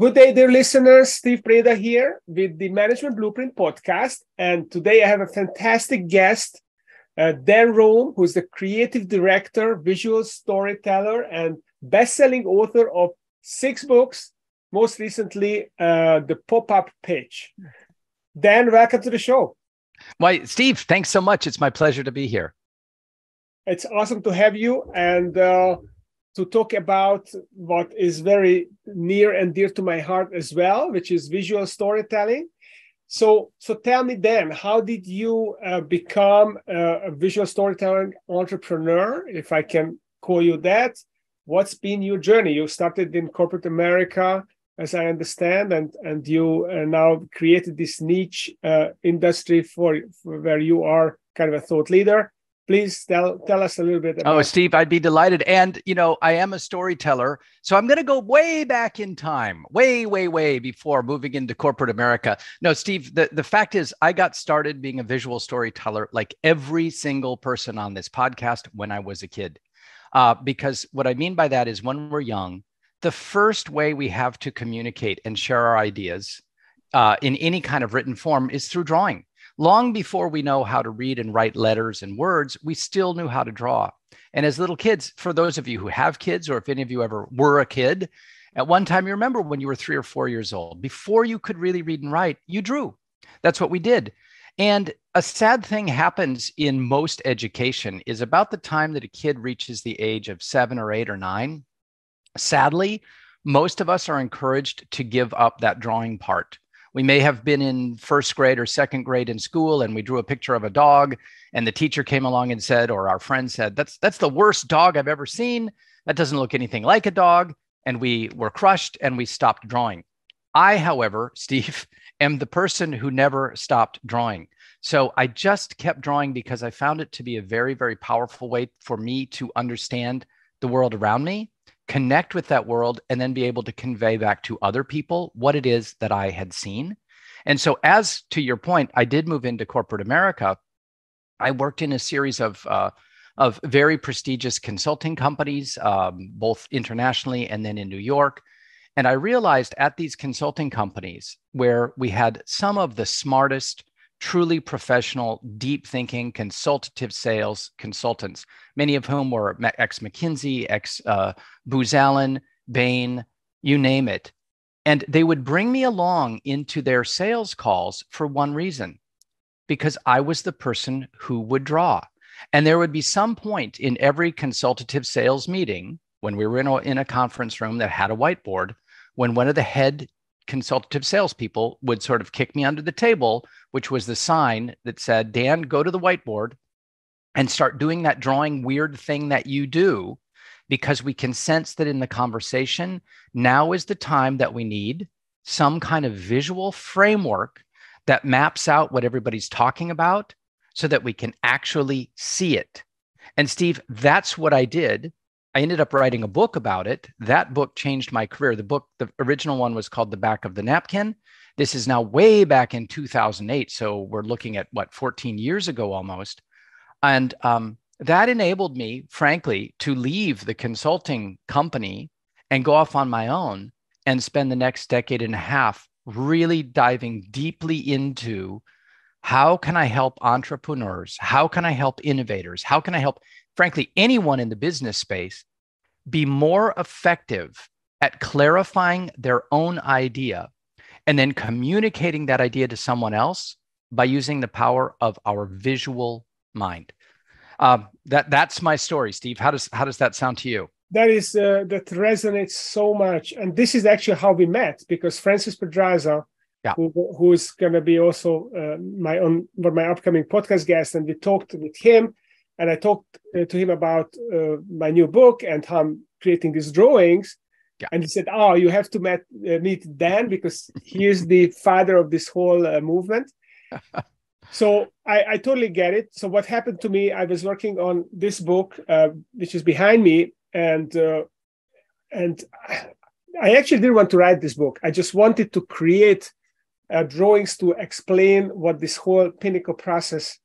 Good day, dear listeners. Steve Preda here with the Management Blueprint podcast. And today I have a fantastic guest, Dan Rome, who's the creative director, visual storyteller, and best-selling author of 6 books, most recently, The Pop-Up Pitch. Dan, welcome to the show. Why, Steve, thanks so much. It's my pleasure to be here. It's awesome to have you and to talk about what is very near and dear to my heart as well, which is visual storytelling. So tell me, Dan, how did you become a visual storytelling entrepreneur, if I can call you that? What's been your journey? You started in corporate America, as I understand, and you now created this niche industry for where you are kind of a thought leader. Please tell us a little bit about. Oh, Steve, I'd be delighted. And, I am a storyteller. So I'm going to go way back in time, way before moving into corporate America. No, Steve, the fact is I got started being a visual storyteller like every single person on this podcast when I was a kid. Because what I mean by that is when we're young, the first way we have to communicate and share our ideas in any kind of written form is through drawing. Long before we know how to read and write letters and words, we still knew how to draw. And as little kids, for those of you who have kids, or if any of you ever were a kid, at one time, you remember when you were 3 or 4 years old, before you could really read and write, you drew. That's what we did. And a sad thing happens in most education is about the time that a kid reaches the age of 7 or 8 or 9. Sadly, most of us are encouraged to give up that drawing part. We may have been in first grade or second grade in school and we drew a picture of a dog and the teacher came along and said, or our friend said, that's the worst dog I've ever seen. That doesn't look anything like a dog. And we were crushed and we stopped drawing. I, however, Steve, am the person who never stopped drawing. So I just kept drawing because I found it to be a very, very powerful way for me to understand the world around me, connect with that world, and then be able to convey back to other people what it is that I had seen. And so as to your point, I did move into corporate America. I worked in a series of very prestigious consulting companies, both internationally and then in New York. And I realized at these consulting companies where we had some of the smartest, truly professional, deep thinking, consultative sales consultants, many of whom were ex-McKinsey, ex-Booz Allen, Bain, you name it. And they would bring me along into their sales calls for one reason, because I was the person who would draw. And there would be some point in every consultative sales meeting when we were in a conference room that had a whiteboard, when one of the head consultative salespeople would sort of kick me under the table, which was the sign that said, Dan, go to the whiteboard and start doing that drawing weird thing that you do, because we can sense that in the conversation, now is the time that we need some kind of visual framework that maps out what everybody's talking about so that we can actually see it. And Steve, that's what I did. I ended up writing a book about it. That book changed my career. The original one was called The Back of the Napkin. This is now way back in 2008. So we're looking at 14 years ago almost. And that enabled me, frankly, to leave the consulting company and go off on my own and spend the next decade and a half really diving deeply into how can I help entrepreneurs? How can I help innovators? How can I help, frankly, anyone in the business space be more effective at clarifying their own idea and then communicating that idea to someone else by using the power of our visual mind? That's my story, Steve. How does that sound to you? That resonates so much, and this is actually how we met, because Francis Pedraza, who is going to be also my upcoming podcast guest, and we talked with him, and I talked to him about my new book and how I'm creating these drawings. Yeah. And he said, "Oh, you have to meet Dan because he is the father of this whole movement." So I totally get it. So what happened to me? I was working on this book, which is behind me, and I actually didn't want to write this book. I just wanted to create drawings to explain what this whole pinnacle process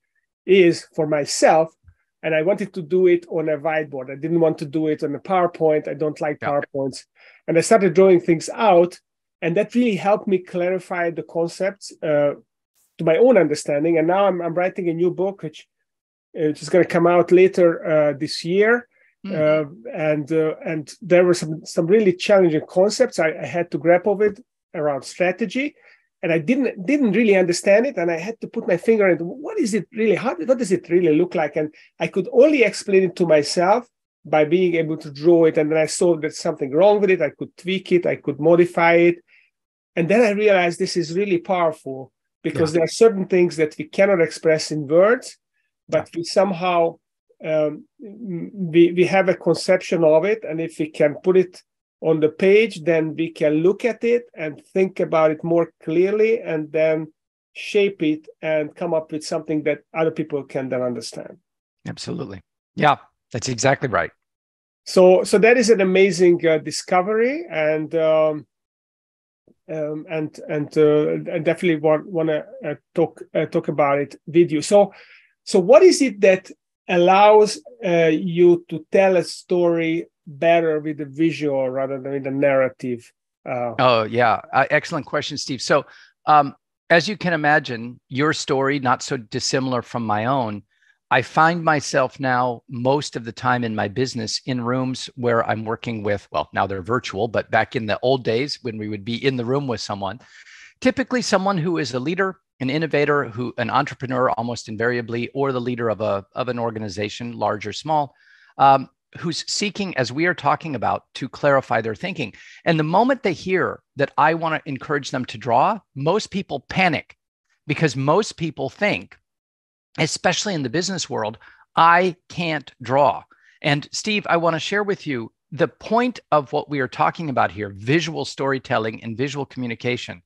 is for myself. And I wanted to do it on a whiteboard. I didn't want to do it on a PowerPoint. I don't like PowerPoints. And I started drawing things out. And that really helped me clarify the concepts to my own understanding. And now I'm writing a new book, which is going to come out later this year. And there were some really challenging concepts I had to grapple with around strategy, and I didn't really understand it, and I had to put my finger into what is it really, what does it really look like, and I could only explain it to myself by being able to draw it, and then I saw there's something wrong with it. I could tweak it, I could modify it, and then I realized this is really powerful because there are certain things that we cannot express in words, but we somehow we have a conception of it, and if we can put it on the page, then we can look at it and think about it more clearly, and then shape it and come up with something that other people can then understand. Absolutely. Yeah, that's exactly right. So that is an amazing discovery, and definitely want to talk about it with you. So what is it that allows you to tell a story better with the visual rather than with the narrative? Excellent question, Steve. So as you can imagine, your story, not so dissimilar from my own, I find myself now most of the time in my business in rooms where I'm working with, well, now they're virtual, but back in the old days when we would be in the room with someone, typically someone who is a leader, an innovator, an entrepreneur almost invariably, or the leader of an organization, large or small, who's seeking, as we are talking about, to clarify their thinking. And the moment they hear that I want to encourage them to draw, most people panic because most people think, especially in the business world, I can't draw. And Steve, I want to share with you the point of what we are talking about here, visual storytelling and visual communication.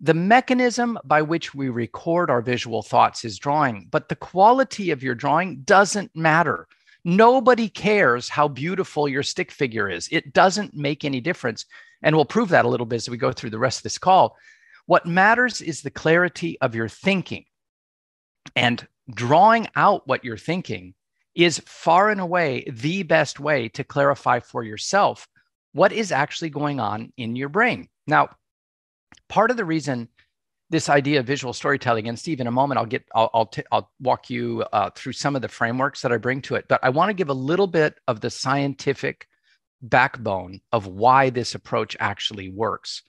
The mechanism by which we record our visual thoughts is drawing, but the quality of your drawing doesn't matter. Nobody cares how beautiful your stick figure is. It doesn't make any difference. And we'll prove that a little bit as we go through the rest of this call. What matters is the clarity of your thinking. And drawing out what you're thinking is far and away the best way to clarify for yourself what is actually going on in your brain. Now, part of the reason this idea of visual storytelling, and Steve, in a moment, I'll walk you through some of the frameworks that I bring to it, but I want to give a little bit of the scientific backbone of why this approach actually works.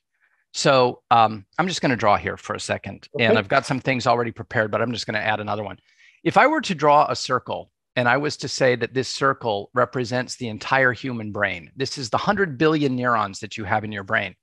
So I'm just going to draw here for a second, and I've got some things already prepared, but I'm just going to add another one. If I were to draw a circle, and I was to say that this circle represents the entire human brain, this is the 100 billion neurons that you have in your brain.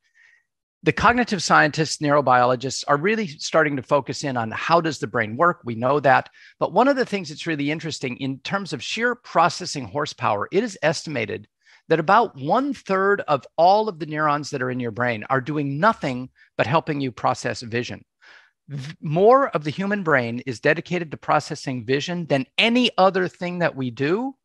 The cognitive scientists, neurobiologists are really starting to focus in on how does the brain work. We know that. But one of the things that's really interesting in terms of sheer processing horsepower, it is estimated that about 1/3 of all of the neurons that are in your brain are doing nothing but helping you process vision. More of the human brain is dedicated to processing vision than any other thing that we do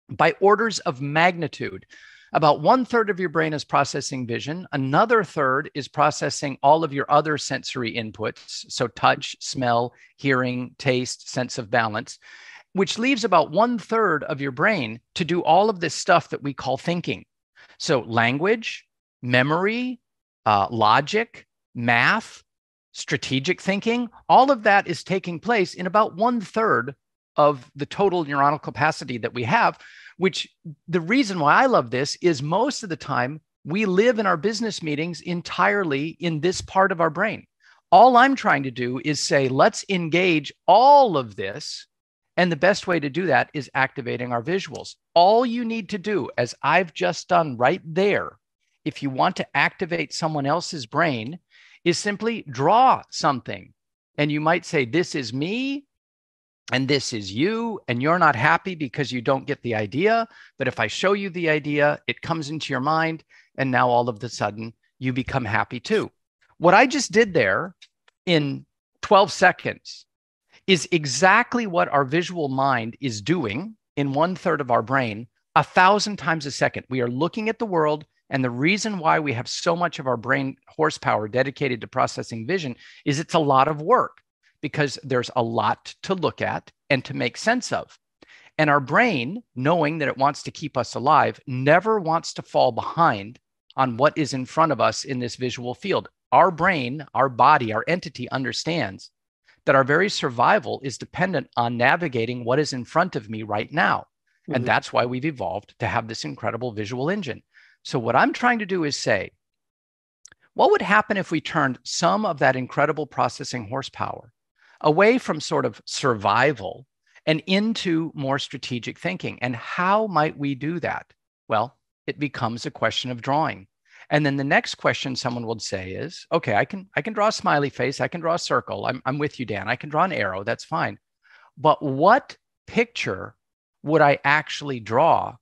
by orders of magnitude. About 1/3 of your brain is processing vision. Another third is processing all of your other sensory inputs. So touch, smell, hearing, taste, sense of balance, which leaves about 1/3 of your brain to do all of this stuff that we call thinking. So language, memory, logic, math, strategic thinking, all of that is taking place in about 1/3 of the total neuronal capacity that we have, which the reason why I love this is most of the time we live in our business meetings entirely in this part of our brain. All I'm trying to do is say, let's engage all of this. And the best way to do that is activating our visuals. All you need to do, as I've just done right there, if you want to activate someone else's brain, is simply draw something. And you might say, this is me, and this is you, and you're not happy because you don't get the idea. But if I show you the idea, it comes into your mind, and now all of a sudden, you become happy too. What I just did there in 12 seconds is exactly what our visual mind is doing in 1/3 of our brain 1,000 times a second. We are looking at the world, and the reason why we have so much of our brain horsepower dedicated to processing vision is it's a lot of work, because there's a lot to look at and to make sense of. And our brain, knowing that it wants to keep us alive, never wants to fall behind on what is in front of us in this visual field. Our brain, our body, our entity understands that our very survival is dependent on navigating what is in front of me right now. And that's why we've evolved to have this incredible visual engine. So what I'm trying to do is say, what would happen if we turned some of that incredible processing horsepower away from sort of survival and into more strategic thinking? And how might we do that? Well, it becomes a question of drawing. And then the next question someone would say is, okay, I can draw a smiley face. I can draw a circle. I'm with you, Dan. I can draw an arrow. That's fine. But what picture would I actually draw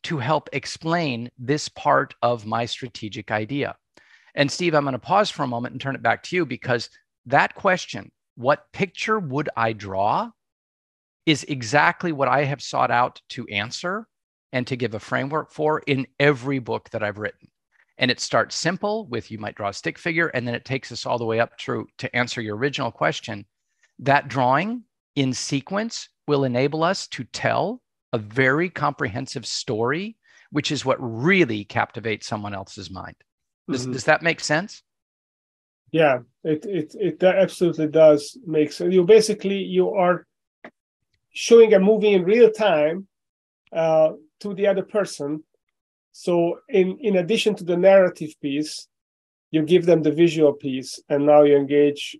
to help explain this part of my strategic idea? And Steve, I'm going to pause for a moment and turn it back to you, because that question, what picture would I draw, is exactly what I have sought out to answer and to give a framework for in every book that I've written. And it starts simple with, you might draw a stick figure, and then it takes us all the way up to answer your original question. That drawing in sequence will enable us to tell a very comprehensive story, which is what really captivates someone else's mind. Does that make sense? Yeah, it absolutely does make sense. You are showing a movie in real time to the other person. So in addition to the narrative piece, you give them the visual piece, and now you engage,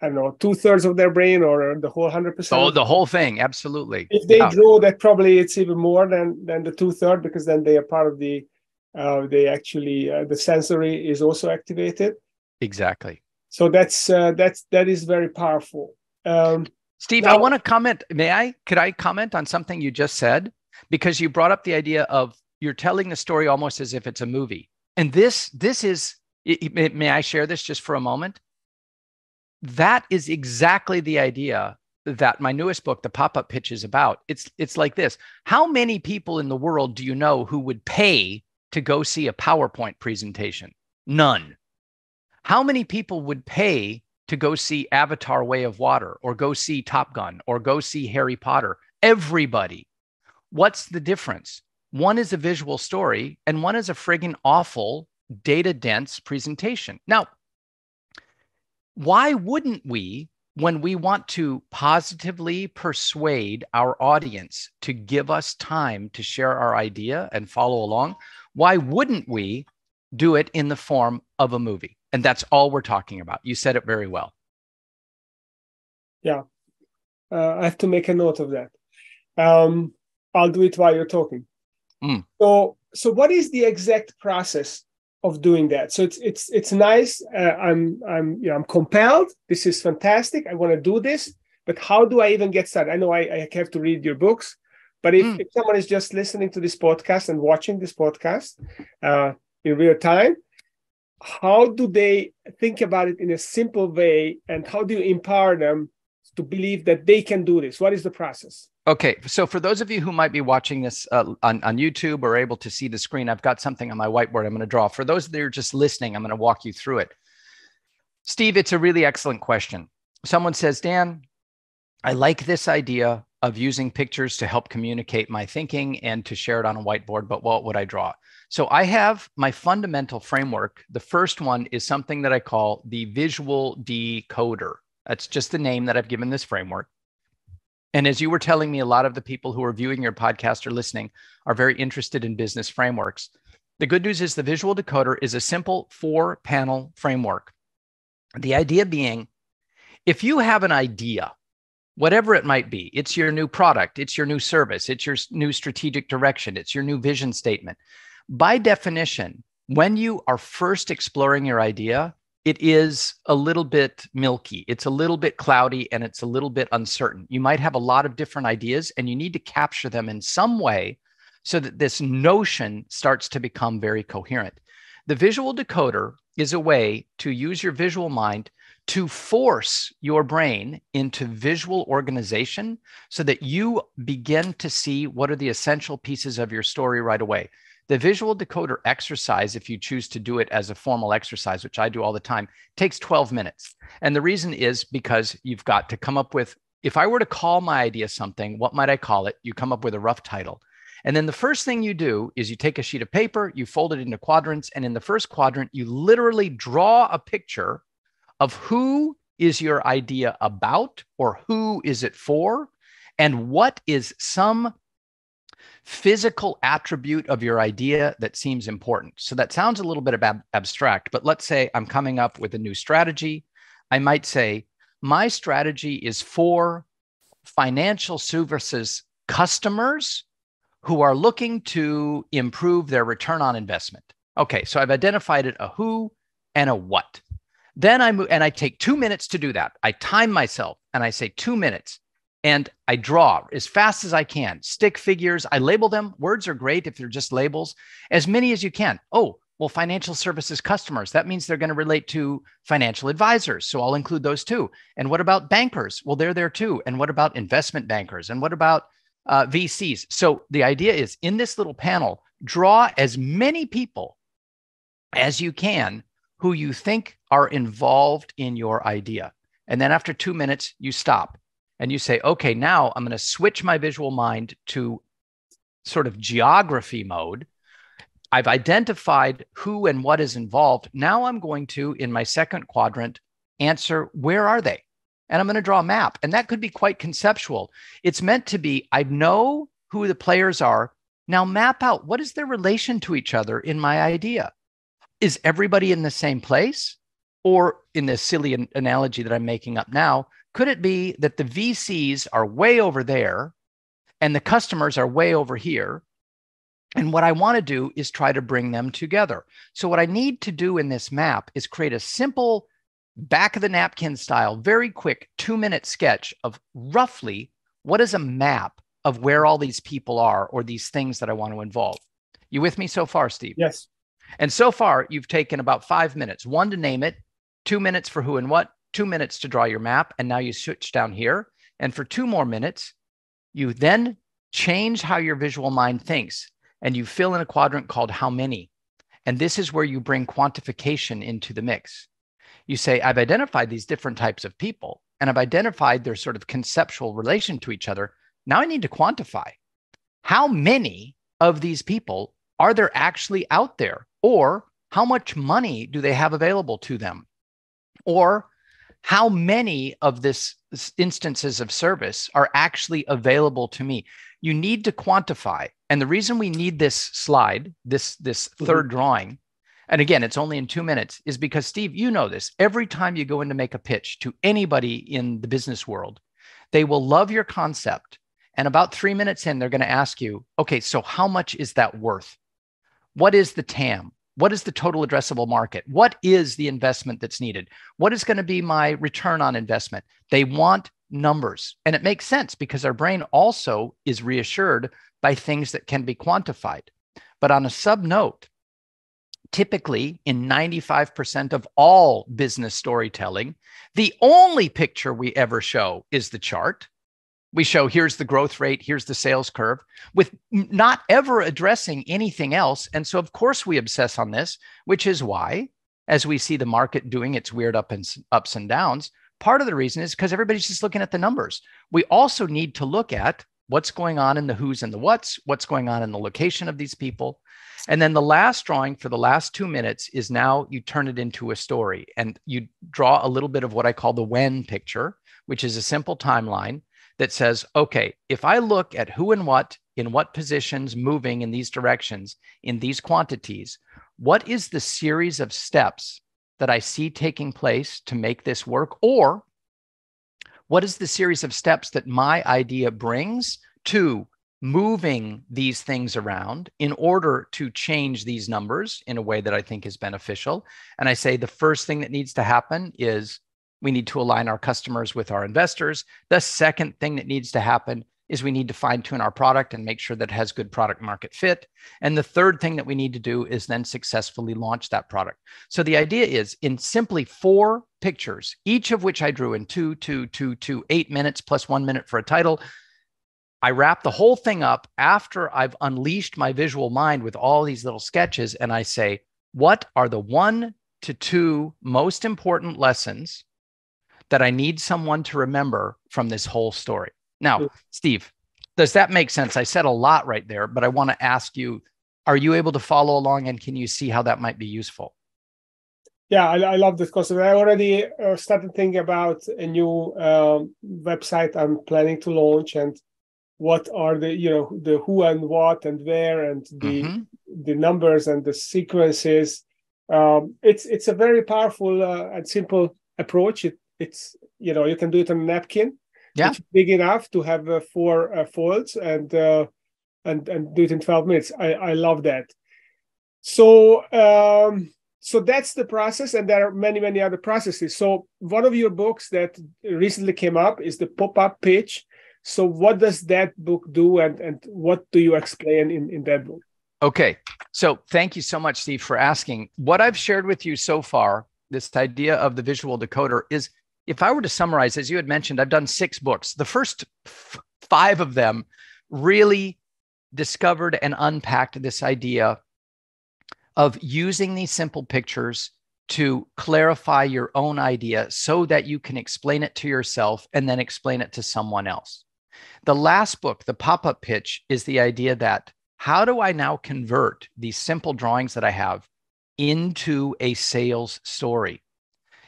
I don't know, 2/3 of their brain or the whole 100%. Oh, the whole thing, absolutely. If they draw, that probably it's even more than the 2/3, because then they are part of the the sensory is also activated. Exactly. So that is very powerful. Steve, I want to comment. Could I comment on something you just said? Because you brought up the idea of you're telling the story almost as if it's a movie. And this is, may I share this just for a moment? That is exactly the idea that my newest book, The Pop-Up Pitch, is about. It's like this. How many people in the world do you know who would pay to go see a PowerPoint presentation? None. How many people would pay to go see Avatar: Way of Water, or go see Top Gun, or go see Harry Potter? Everybody. What's the difference? One is a visual story, and one is a friggin' awful, data-dense presentation. Now, why wouldn't we, when we want to positively persuade our audience to give us time to share our idea and follow along, why wouldn't we do it in the form of a movie? And that's all we're talking about. You said it very well. Yeah, I have to make a note of that. I'll do it while you're talking. So what is the exact process of doing that? So it's nice. I'm compelled. This is fantastic. I want to do this, but how do I even get started? I know I have to read your books, but if someone is just listening to this podcast and watching this podcast in real time, how do they think about it in a simple way, and how do you empower them to believe that they can do this? What is the process? Okay, so for those of you who might be watching this on YouTube or able to see the screen, I've got something on my whiteboard I'm going to draw. For those that are just listening, I'm going to walk you through it. Steve, it's a really excellent question. Someone says, Dan, I like this idea of using pictures to help communicate my thinking and to share it on a whiteboard, but what would I draw? So I have my fundamental framework. The first one is something that I call the visual decoder. That's just the name that I've given this framework. And as you were telling me, a lot of the people who are viewing your podcast or listening are very interested in business frameworks. The good news is the visual decoder is a simple 4-panel framework. The idea being, if you have an idea, whatever it might be, it's your new product, it's your new service, it's your new strategic direction, it's your new vision statement. By definition, when you are first exploring your idea, it is a little bit milky, it's a little bit cloudy, and it's a little bit uncertain. You might have a lot of different ideas, and you need to capture them in some way so that this notion starts to become very coherent. The visual decoder is a way to use your visual mind to force your brain into visual organization so that you begin to see what are the essential pieces of your story right away. The visual decoder exercise, if you choose to do it as a formal exercise, which I do all the time, takes 12 minutes. And the reason is because you've got to come up with, if I were to call my idea something, what might I call it? You come up with a rough title. And then the first thing you do is you take a sheet of paper, you fold it into quadrants. And in the first quadrant, you literally draw a picture of who is your idea about, or who is it for, and what is some physical attribute of your idea that seems important. So that sounds a little bit abstract, but let's say I'm coming up with a new strategy. I might say, my strategy is for financial services customers who are looking to improve their return on investment. Okay, so I've identified it, a who and a what. Then I move, and I take 2 minutes to do that. I time myself and I say 2 minutes, and I draw as fast as I can. Stick figures, I label them. Words are great if they're just labels, as many as you can. Oh, well, financial services customers, that means they're going to relate to financial advisors. So I'll include those too. And what about bankers? Well, they're there too. And what about investment bankers? And what about VCs? So the idea is, in this little panel, draw as many people as you can who you think are involved in your idea. And then after 2 minutes, you stop and you say, okay, now I'm going to switch my visual mind to sort of geography mode. I've identified who and what is involved. Now I'm going to, in my second quadrant, answer, where are they? And I'm going to draw a map. And that could be quite conceptual. It's meant to be, I know who the players are. Now map out, what is their relation to each other in my idea? Is everybody in the same place? Or in this silly analogy that I'm making up now, could it be that the VCs are way over there and the customers are way over here? And what I want to do is try to bring them together. So what I need to do in this map is create a simple back of the napkin style, very quick 2-minute sketch of roughly what is a map of where all these people are, or these things that I want to involve. You with me so far, Steve? Yes. And so far, you've taken about 5 minutes, 1 to name it, 2 minutes for who and what, 2 minutes to draw your map. And now you switch down here. And for 2 more minutes, you then change how your visual mind thinks. And you fill in a quadrant called how many. And this is where you bring quantification into the mix. You say, I've identified these different types of people, and I've identified their sort of conceptual relation to each other. Now I need to quantify how many of these people are there actually out there, or how much money do they have available to them, or how many of this instances of service are actually available to me. You need to quantify. And the reason we need this slide, this third drawing, and again, it's only in 2 minutes, is because, Steve, you know this. Every time you go in to make a pitch to anybody in the business world, they will love your concept. And about 3 minutes in, they're going to ask you, okay, so how much is that worth? What is the TAM? What is the total addressable market? What is the investment that's needed? What is going to be my return on investment? They want numbers. And it makes sense because our brain also is reassured by things that can be quantified. But on a sub note, typically in 95% of all business storytelling, the only picture we ever show is the chart. We show, here's the growth rate, here's the sales curve, with not ever addressing anything else. And so, of course, we obsess on this, which is why, as we see the market doing its weird ups and downs, part of the reason is because everybody's just looking at the numbers. We also need to look at what's going on in the who's and the what's going on in the location of these people. And then the last drawing for the last 2 minutes is now you turn it into a story, and you draw a little bit of what I call the when picture, which is a simple timeline that says, okay, if I look at who and what, in what positions, moving in these directions, in these quantities, what is the series of steps that I see taking place to make this work? Or what is the series of steps that my idea brings to moving these things around in order to change these numbers in a way that I think is beneficial? And I say the first thing that needs to happen is we need to align our customers with our investors. The second thing that needs to happen is we need to fine tune our product and make sure that it has good product market fit. And the third thing that we need to do is then successfully launch that product. So the idea is, in simply 4 pictures, each of which I drew in 8 minutes plus 1 minute for a title, I wrap the whole thing up after I've unleashed my visual mind with all these little sketches. And I say, what are the 1 to 2 most important lessons that I need someone to remember from this whole story? Now, Steve, Does that make sense? I said a lot right there, but I want to ask you, are you able to follow along, and can you see how that might be useful? Yeah, I love this concept. I already started thinking about a new website I'm planning to launch, and what are the, the who and what and where, and the numbers and the sequences. It's a very powerful and simple approach. It's you can do it on a napkin, which is big enough to have 4 folds, and do it in 12 minutes. I love that. So so that's the process, and there are many, many other processes. So one of your books that recently came up is the pop-up pitch. So what does that book do, and what do you explain in that book? Okay. So thank you so much, Steve, for asking. What I've shared with you so far, this idea of the visual decoder, is, if I were to summarize, as you had mentioned, I've done 6 books. The first 5 of them really discovered and unpacked this idea of using these simple pictures to clarify your own idea so that you can explain it to yourself and then explain it to someone else. The last book, the pop-up pitch, is the idea that, how do I now convert these simple drawings that I have into a sales story?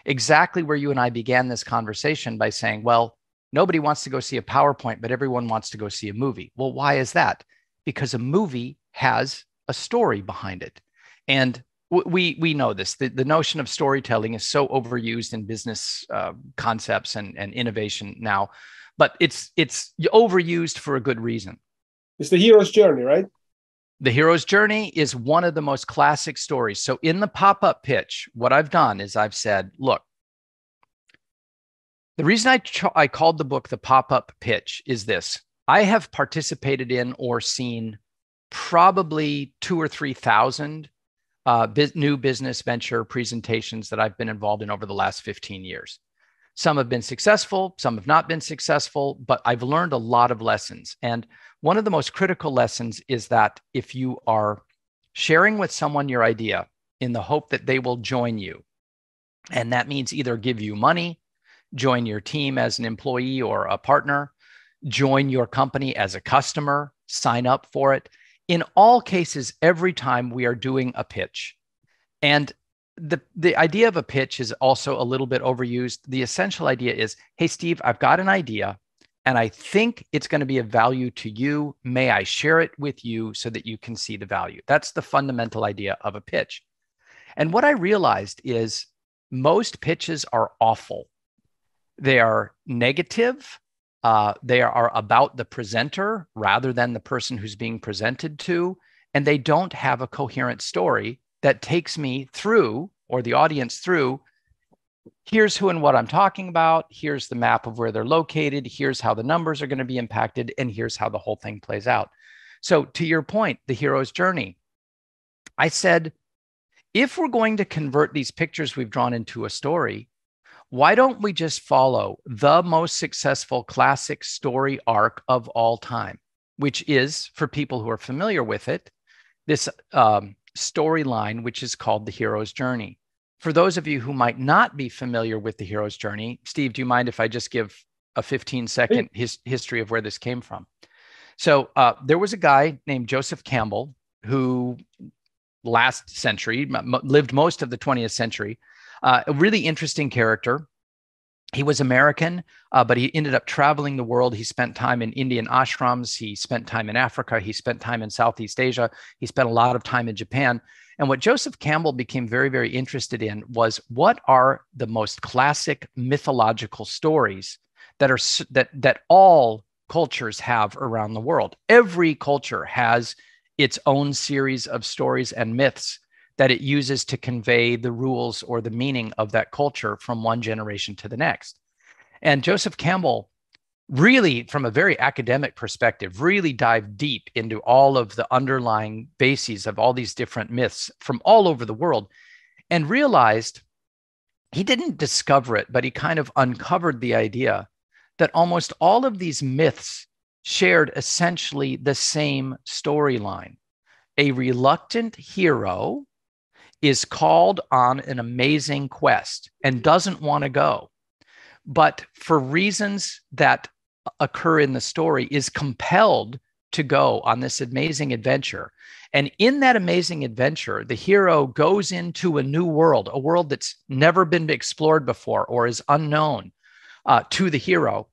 Exactly where you and I began this conversation, by saying, well, nobody wants to go see a PowerPoint, but everyone wants to go see a movie. Well, why is that? Because a movie has a story behind it. And we know this. The notion of storytelling is so overused in business concepts and innovation now, but it's overused for a good reason. It's the hero's journey, right? The hero's journey is one of the most classic stories. So in the pop-up pitch, what I've done is I've said, look, the reason I called the book the pop-up pitch is this. I have participated in or seen probably 2,000 or 3,000 new business venture presentations that I've been involved in over the last 15 years. Some have been successful, some have not been successful, but I've learned a lot of lessons. And one of the most critical lessons is that if you are sharing with someone your idea in the hope that they will join you, and that means either give you money, join your team as an employee or a partner, join your company as a customer, sign up for it. In all cases, every time we are doing a pitch, and the idea of a pitch is also a little bit overused. The essential idea is, hey, Steve, I've got an idea and I think it's going to be of value to you. May I share it with you so that you can see the value? That's the fundamental idea of a pitch. And what I realized is most pitches are awful. They are negative. They are about the presenter rather than the person who's being presented to. And they don't have a coherent story that takes me through, or the audience through, here's who and what I'm talking about. Here's the map of where they're located. Here's how the numbers are going to be impacted. And here's how the whole thing plays out. So to your point, the hero's journey, I said, if we're going to convert these pictures we've drawn into a story, why don't we just follow the most successful classic story arc of all time, which is, for people who are familiar with it, this storyline, which is called the hero's journey. For those of you who might not be familiar with the hero's journey, Steve, do you mind if I just give a 15-second history of where this came from? So there was a guy named Joseph Campbell who last century lived most of the 20th century. A really interesting character. He was American, but he ended up traveling the world. He spent time in Indian ashrams. He spent time in Africa. He spent time in Southeast Asia. He spent a lot of time in Japan. And what Joseph Campbell became very, very interested in was, what are the most classic mythological stories that all cultures have around the world? Every culture has its own series of stories and myths that it uses to convey the rules or the meaning of that culture from one generation to the next. And Joseph Campbell really, from a very academic perspective, really dived deep into all of the underlying bases of all these different myths from all over the world, and realized, he didn't discover it, but he kind of uncovered the idea that almost all of these myths shared essentially the same storyline. A reluctant hero is called on an amazing quest and doesn't want to go. But for reasons that occur in the story is compelled to go on this amazing adventure. And in that amazing adventure, the hero goes into a new world, a world that's never been explored before or is unknown to the hero.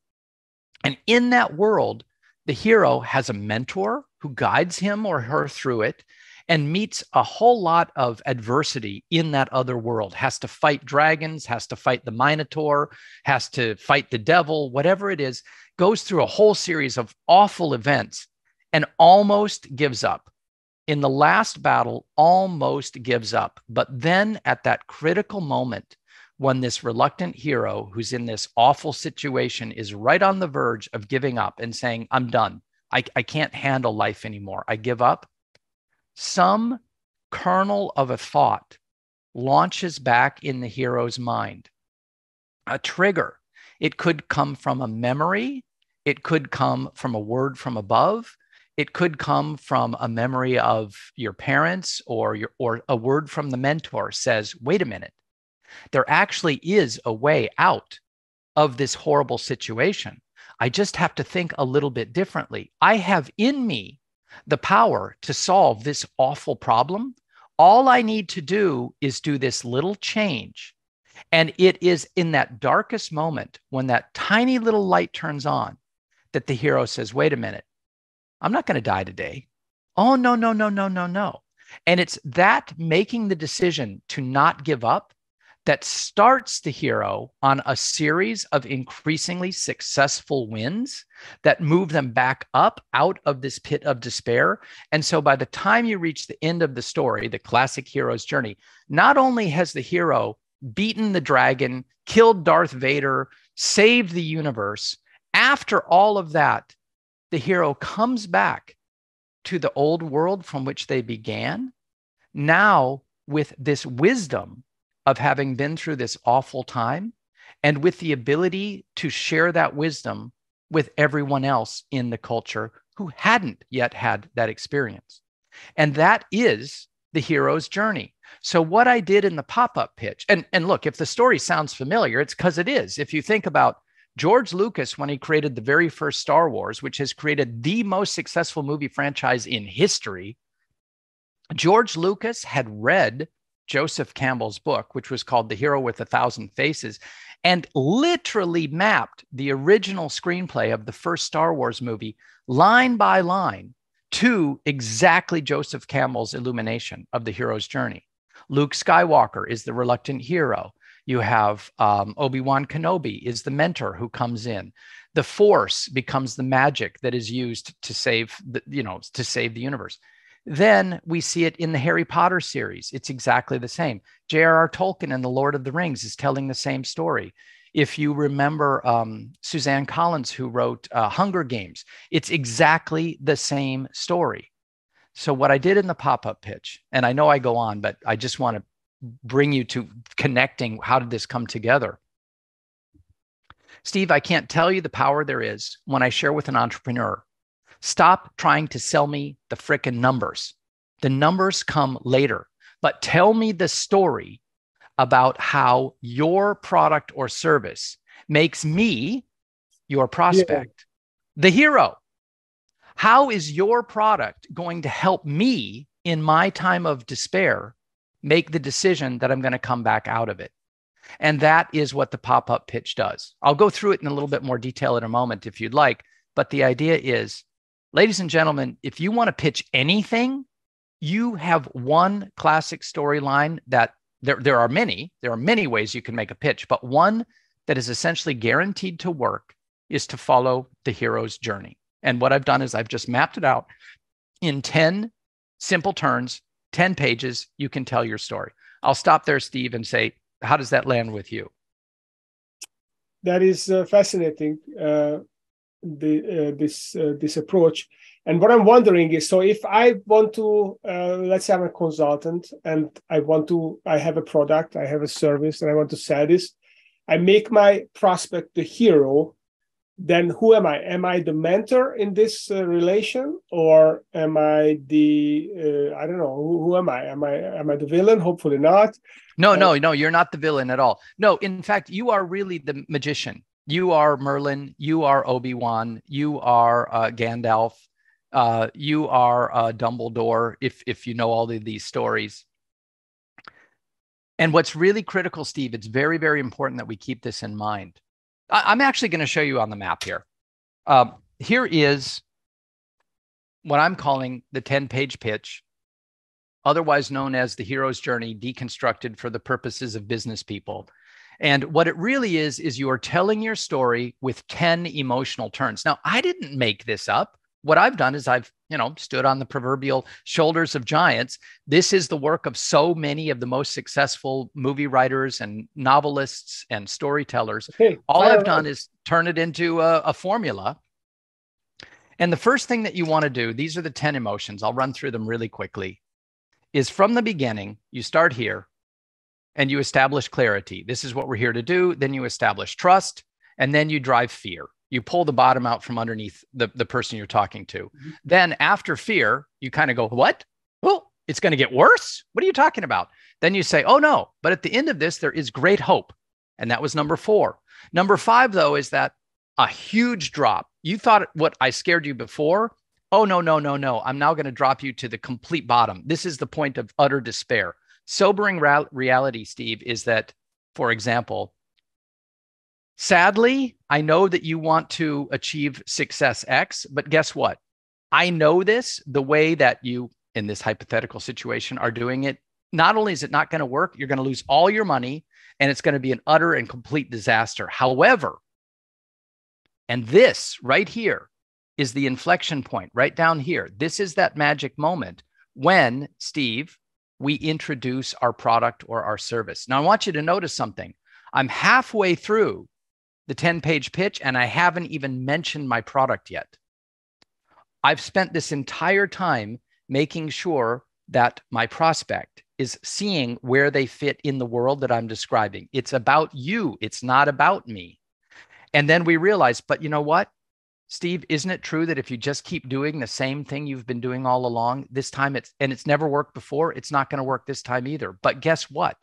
And in that world, the hero has a mentor who guides him or her through it and meets a whole lot of adversity in that other world, has to fight dragons, has to fight the Minotaur, has to fight the devil, whatever it is, goes through a whole series of awful events and almost gives up. In the last battle, almost gives up. But then at that critical moment, when this reluctant hero who's in this awful situation is right on the verge of giving up and saying, I'm done. I can't handle life anymore. I give up. Some kernel of a thought launches back in the hero's mind, a trigger. It could come from a memory. It could come from a word from above. It could come from a memory of your parents or a word from the mentor says, wait a minute, there actually is a way out of this horrible situation. I just have to think a little bit differently. I have in me the power to solve this awful problem. All I need to do is do this little change. And it is in that darkest moment when that tiny little light turns on that the hero says, wait a minute, I'm not going to die today. Oh, no, no, no, no, no, no. And it's that making the decision to not give up that starts the hero on a series of increasingly successful wins that move them back up out of this pit of despair. And so by the time you reach the end of the story, the classic hero's journey, not only has the hero beaten the dragon, killed Darth Vader, saved the universe, after all of that, the hero comes back to the old world from which they began, now with this wisdom of having been through this awful time and with the ability to share that wisdom with everyone else in the culture who hadn't yet had that experience. And that is the hero's journey. So what I did in the pop-up pitch, and look, if the story sounds familiar, it's because it is. If you think about George Lucas, when he created the very first Star Wars, which has created the most successful movie franchise in history, George Lucas had read Joseph Campbell's book, which was called The Hero with a Thousand Faces, and literally mapped the original screenplay of the first Star Wars movie line by line to exactly Joseph Campbell's illumination of the hero's journey. Luke Skywalker is the reluctant hero. You have Obi-Wan Kenobi is the mentor who comes in. The Force becomes the magic that is used to save to save the universe. Then we see it in the Harry Potter series. It's exactly the same. J.R.R. Tolkien in The Lord of the Rings is telling the same story. If you remember Suzanne Collins, who wrote Hunger Games, it's exactly the same story. So what I did in the pop-up pitch, and I know I go on, but I just want to bring you to connecting. How did this come together? Steve, I can't tell you the power there is when I share with an entrepreneur. Stop trying to sell me the frickin' numbers. The numbers come later, but tell me the story about how your product or service makes me, your prospect, the hero. How is your product going to help me in my time of despair make the decision that I'm going to come back out of it? And that is what the pop-up pitch does. I'll go through it in a little bit more detail in a moment if you'd like, but the idea is, ladies and gentlemen, if you want to pitch anything, you have one classic storyline that there are many ways you can make a pitch, but one that is essentially guaranteed to work is to follow the hero's journey. And what I've done is I've just mapped it out in 10 simple turns, 10 pages. You can tell your story. I'll stop there, Steve, and say, how does that land with you? That is fascinating. This approach. And what I'm wondering is, so if I want to, let's say I'm a consultant and I have a product, I have a service, and I want to sell this, I make my prospect the hero. Then who am I? Am I the mentor in this relation, or am I the I don't know, who am I? Am I the villain? Hopefully not. No, you're not the villain at all. No, in fact, you are really the magician. You are Merlin. You are Obi-Wan. You are Gandalf. You are Dumbledore, if you know all of these stories. And what's really critical, Steve, it's very, very important that we keep this in mind. I'm actually going to show you on the map here. Here is what I'm calling the 10-page pitch, otherwise known as the hero's journey deconstructed for the purposes of business people. And what it really is you are telling your story with 10 emotional turns. Now, I didn't make this up. What I've done is I've, stood on the proverbial shoulders of giants. This is the work of so many of the most successful movie writers and novelists and storytellers. Okay, All I've done is turn it into a formula. And the first thing that you want to do, these are the 10 emotions. I'll run through them really quickly, is from the beginning, you start here and you establish clarity. This is what we're here to do. Then you establish trust, and then you drive fear. You pull the bottom out from underneath the person you're talking to. Mm-hmm. Then after fear, you kind of go, what? Well, it's going to get worse? What are you talking about? Then you say, oh no, but at the end of this, there is great hope. And that was number 4. Number 5, though, is that a huge drop. You thought what I scared you before. Oh, no. I'm now going to drop you to the complete bottom. This is the point of utter despair. Sobering reality, Steve, is that, for example, sadly, I know that you want to achieve success X, but guess what? I know this, the way that you, in this hypothetical situation, are doing it. Not only is it not going to work, you're going to lose all your money, and it's going to be an utter and complete disaster. However, and this right here is the inflection point, right down here. This is that magic moment when, Steve, we introduce our product or our service. Now, I want you to notice something. I'm halfway through the 10-page pitch, and I haven't even mentioned my product yet. I've spent this entire time making sure that my prospect is seeing where they fit in the world that I'm describing. It's about you. It's not about me. And then we realize, but you know what, Steve, isn't it true that if you just keep doing the same thing you've been doing all along, this time it's never worked before, it's not going to work this time either. But guess what?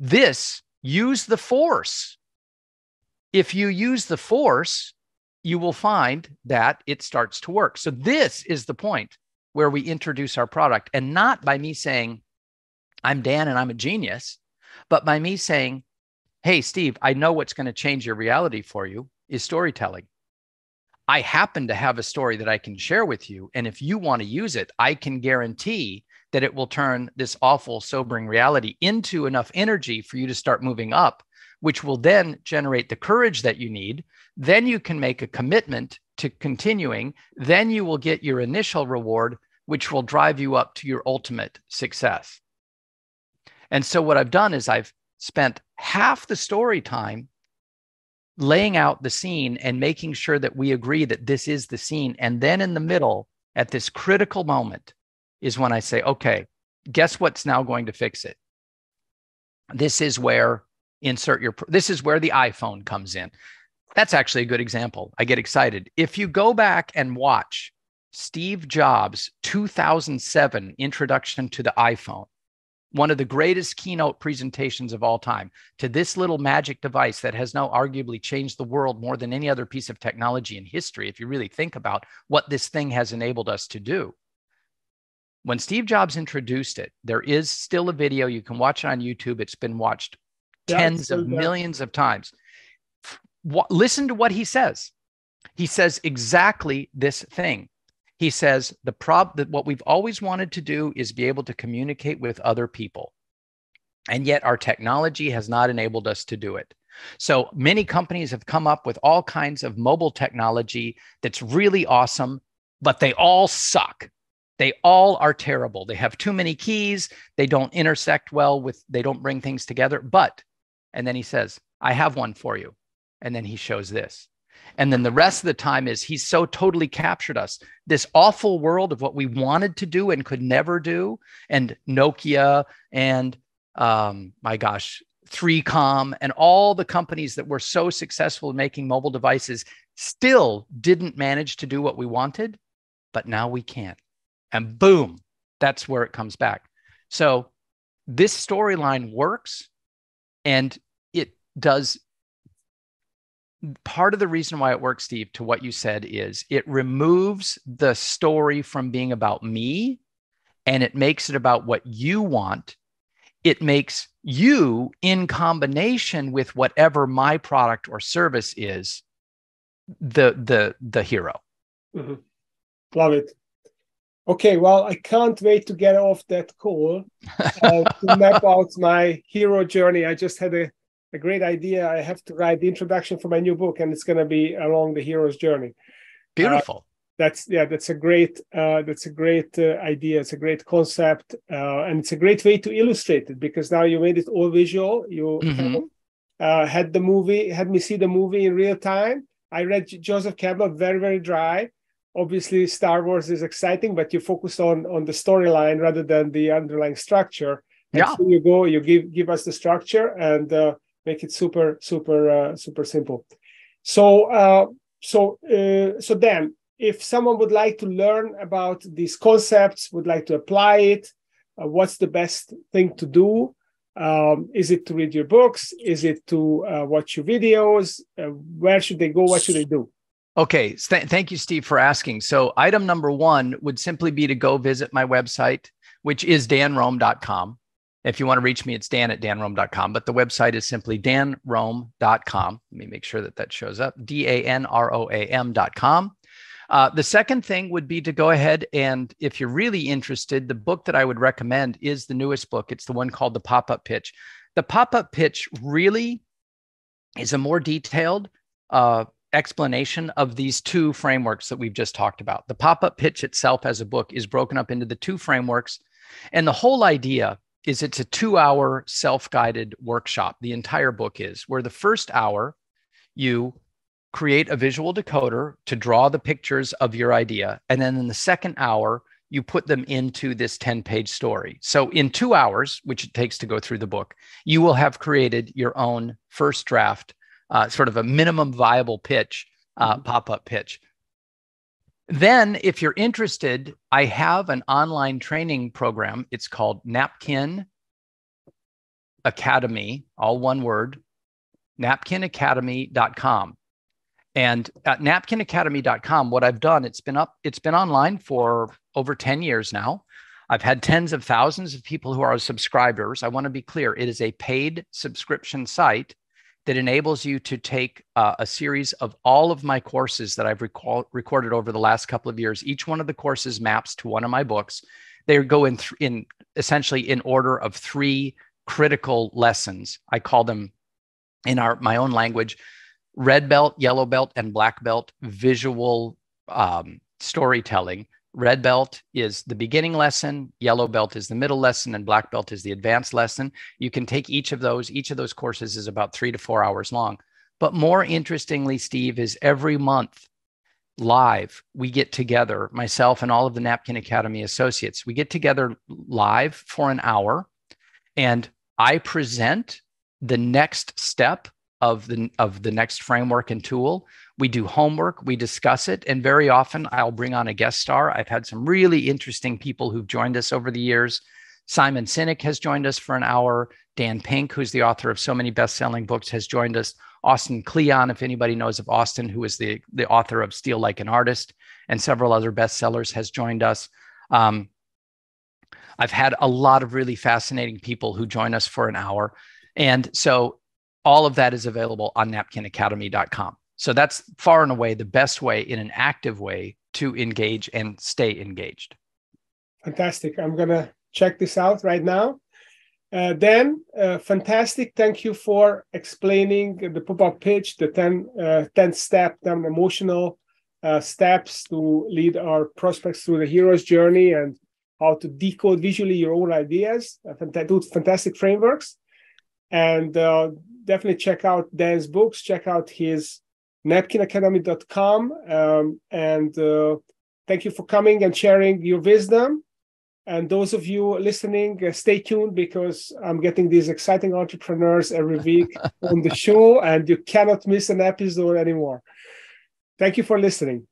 Use the force. If you use the force, you will find that it starts to work. So this is the point where we introduce our product, and not by me saying, I'm Dan and I'm a genius, but by me saying, hey, Steve, I know what's going to change your reality for you is storytelling. I happen to have a story that I can share with you. And if you want to use it, I can guarantee that it will turn this awful, sobering reality into enough energy for you to start moving up, which will then generate the courage that you need. Then you can make a commitment to continuing. Then you will get your initial reward, which will drive you up to your ultimate success. And so what I've done is I've spent half the story time laying out the scene and making sure that we agree that this is the scene. And then in the middle, at this critical moment, is when I say, okay, guess what's now going to fix it? This is where this is where the iPhone comes in. That's actually a good example. I get excited. If you go back and watch Steve Jobs' 2007 introduction to the iPhone, one of the greatest keynote presentations of all time, to this little magic device that has now arguably changed the world more than any other piece of technology in history, if you really think about what this thing has enabled us to do. When Steve Jobs introduced it, there is still a video. You can watch it on YouTube. It's been watched tens of millions of times. Listen to what he says. He says exactly this thing. He says that what we've always wanted to do is be able to communicate with other people. And yet our technology has not enabled us to do it. So many companies have come up with all kinds of mobile technology that's really awesome, but they all suck. They all are terrible. They have too many keys. They don't intersect well they don't bring things together. And then he says, I have one for you. And then he shows this. And then the rest of the time is he's so totally captured us. This awful world of what we wanted to do and could never do. And Nokia and, 3Com and all the companies that were so successful in making mobile devices still didn't manage to do what we wanted, but now we can. And boom, that's where it comes back. So this storyline works, and it does part of the reason why it works, Steve, to what you said, is it removes the story from being about me and it makes it about what you want. It makes you, in combination with whatever my product or service is, the hero. Mm-hmm. Love it. Okay, well, I can't wait to get off that call to map out my hero journey. I just had a great idea. I have to write the introduction for my new book, and it's going to be along the hero's journey. Beautiful. That's a great idea. It's a great concept, and it's a great way to illustrate it, because now you made it all visual. You had me see the movie in real time. I read Joseph Campbell, very, very dry. Obviously, Star Wars is exciting, but you focus on the storyline rather than the underlying structure. And so you give us the structure and make it super simple. So then, if someone would like to learn about these concepts, would like to apply it, what's the best thing to do? Is it to read your books? Is it to watch your videos? Where should they go? What should they do? Okay. Thank you, Steve, for asking. So item number one would simply be to go visit my website, which is danrome.com. If you want to reach me, it's dan@danrome.com, but the website is simply danrome.com. Let me make sure that shows up, danroam.com. The second thing would be to go ahead and, if you're really interested, the book that I would recommend is the newest book. It's the one called The Pop-Up Pitch. The Pop-Up Pitch really is a more detailed explanation of these two frameworks that we've just talked about. The Pop-Up Pitch itself as a book is broken up into the two frameworks. And the whole idea is it's a 2-hour self-guided workshop. The entire book is, where the first hour you create a visual decoder to draw the pictures of your idea. And then in the second hour, you put them into this 10-page story. So in 2 hours, which it takes to go through the book, you will have created your own first draft, sort of a minimum viable pitch, pop-up pitch. Then, if you're interested, I have an online training program. It's called Napkin Academy, all one word, napkinacademy.com. And at napkinacademy.com, what I've done, it's been online for over 10 years now. I've had tens of thousands of people who are subscribers. I want to be clear, it is a paid subscription site that enables you to take a series of all of my courses that I've recorded over the last couple of years. Each one of the courses maps to one of my books. They go in essentially in order of 3 critical lessons. I call them, in my own language, red belt, yellow belt, and black belt visual storytelling. Red belt is the beginning lesson, yellow belt is the middle lesson, and black belt is the advanced lesson. You can take each of those. Each of those courses is about 3 to 4 hours long. But more interestingly, Steve, is every month live, we get together, myself and all of the Napkin Academy associates, we get together live for an hour, and I present the next step of the next framework and tool. We do homework, we discuss it, and very often I'll bring on a guest star. I've had some really interesting people who've joined us over the years. Simon Sinek has joined us for an hour. Dan Pink, who's the author of so many best-selling books, has joined us. Austin Kleon, if anybody knows of Austin, who is the author of Steal Like an Artist and several other bestsellers, has joined us. I've had a lot of really fascinating people who join us for an hour. And so all of that is available on napkinacademy.com. So that's far and away the best way, in an active way, to engage and stay engaged. Fantastic. I'm going to check this out right now. Dan, fantastic. Thank you for explaining the pop-up pitch, the 10-step, 10 emotional steps to lead our prospects through the hero's journey, and how to decode visually your own ideas. Fantastic frameworks. And definitely check out Dan's books, check out his napkinacademy.com. And thank you for coming and sharing your wisdom. And those of you listening, stay tuned, because I'm getting these exciting entrepreneurs every week on the show, and you cannot miss an episode anymore. Thank you for listening.